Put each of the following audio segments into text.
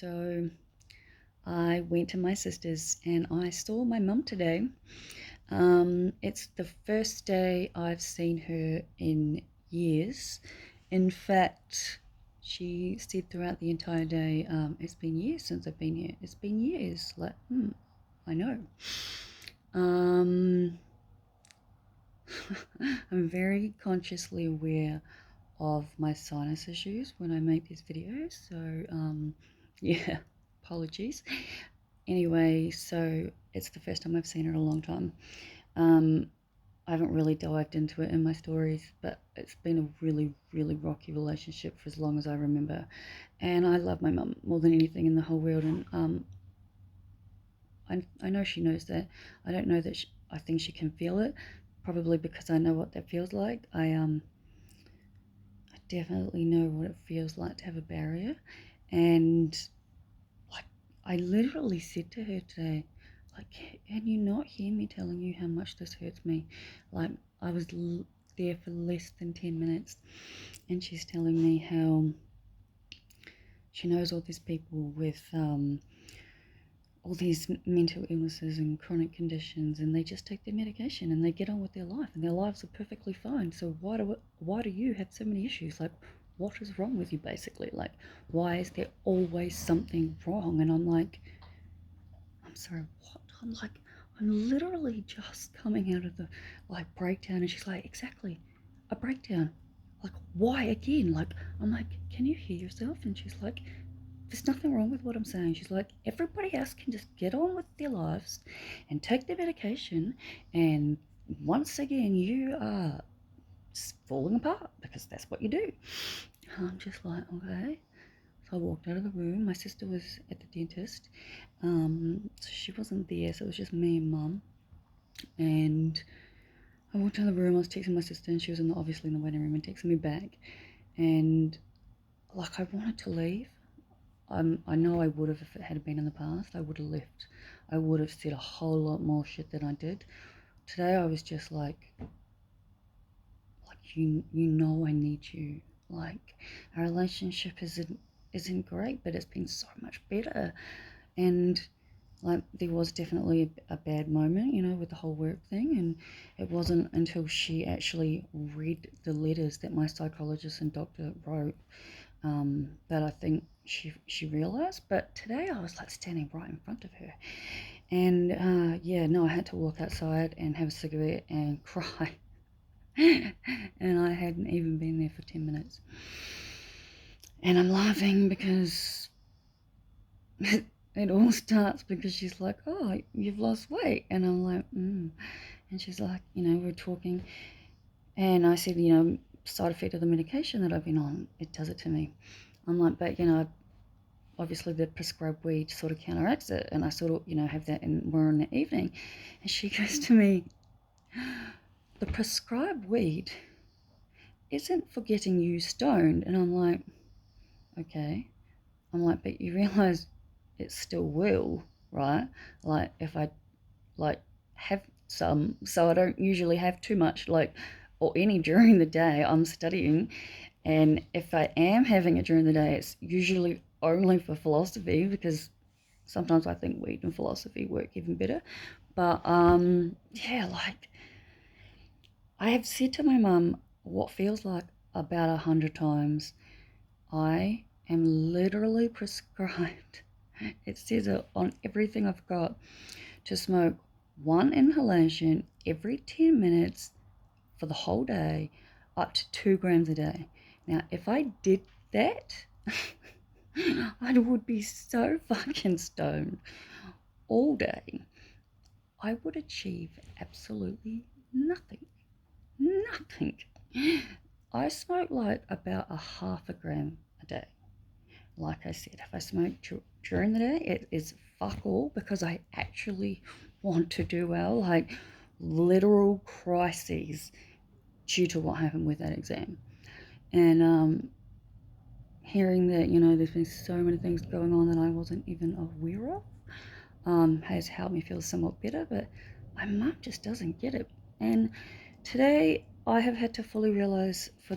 So I went to my sister's and I saw my mum today. It's the first day I've seen her in years. In fact, she said throughout the entire day, it's been years since I've been here. It's been years. Like, I know. I'm very consciously aware of my sinus issues when I make these videos. So, yeah, apologies. Anyway, so it's the first time I've seen her in a long time. I haven't really dived into it in my stories, but it's been a really, really rocky relationship for as long as I remember. And I love my mum more than anything in the whole world. And I know she knows that. I don't know that I think she can feel it, probably because I know what that feels like. I definitely know what it feels like to have a barrier. And like, I literally said to her today, like, can you not hear me telling you how much this hurts me? Like, I was there for less than 10 minutes, and she's telling me how she knows all these people with all these mental illnesses and chronic conditions, and they just take their medication and they get on with their life, and their lives are perfectly fine. So why do you have so many issues? Like, what is wrong with you, basically? Like, why is there always something wrong? And I'm like, I'm sorry, what? I'm literally just coming out of the breakdown, and she's like, exactly, a breakdown. Like, why again? Like, I'm like, can you hear yourself? And she's like, there's nothing wrong with what I'm saying. She's like, everybody else can just get on with their lives and take their medication, and once again, you are falling apart because that's what you do. I'm just like, okay. So I walked out of the room. My sister was at the dentist. So she wasn't there, so it was just me and Mum. And I walked out of the room. I was texting my sister, and she was obviously in the waiting room and texting me back. And like, I wanted to leave. I know I would have if it had been in the past. I would have left. I would have said a whole lot more shit than I did. Today I was just like you know I need you. Like, our relationship isn't great, but it's been so much better. And like, there was definitely a bad moment, with the whole work thing, and it wasn't until she actually read the letters that my psychologist and doctor wrote that I think she realized. But today I was like standing right in front of her, and yeah, no, I had to walk outside and have a cigarette and cry. And I hadn't even been there for 10 minutes. And I'm laughing because it all starts because she's like, oh, you've lost weight. And I'm like, And she's like, we're talking. And I said, side effect of the medication that I've been on, it does it to me. I'm like, but, obviously the prescribed weed sort of counteracts it. And I sort of, have that more in the evening. And she goes to me, the prescribed weed isn't for getting you stoned. And I'm like, okay. I'm like, but you realize it still will, right? Like, if I have some, so I don't usually have too much, or any during the day. I'm studying, and if I am having it during the day, it's usually only for philosophy, because sometimes I think weed and philosophy work even better. But yeah, like, I have said to my mum what feels like about 100 times, I am literally prescribed, it says it on everything I've got, to smoke one inhalation every 10 minutes for the whole day, up to 2 grams a day. Now, if I did that, I would be so fucking stoned all day. I would achieve absolutely nothing. Nothing. I smoke like about a half a gram a day. Like I said, if I smoke during the day, it is fuck all, because I actually want to do well. Like, literal crises due to what happened with that exam. And hearing that, there's been so many things going on that I wasn't even aware of, has helped me feel somewhat better. But my mum just doesn't get it. And today I have had to fully realize I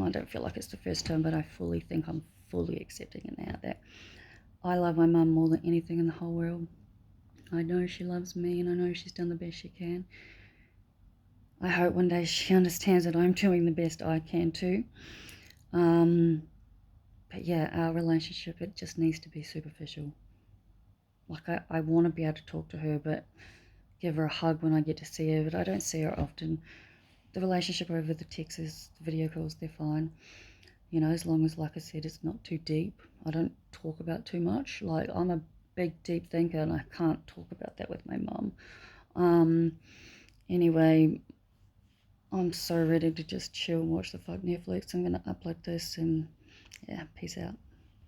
don't feel like it's the first time, but I fully think I'm fully accepting it now that I love my mum more than anything in the whole world. I know she loves me, and I know she's done the best she can. I hope one day she understands that I'm doing the best I can too. But yeah, our relationship, it just needs to be superficial. Like, I want to be able to talk to her, but give her a hug when I get to see her, but I don't see her often. The relationship over the texts, the video calls, they're fine. You know, as long as, like I said, it's not too deep. I don't talk about too much. Like, I'm a big, deep thinker, and I can't talk about that with my mum. Anyway, I'm so ready to just chill and watch the fuck Netflix. I'm going to upload this, and yeah, peace out.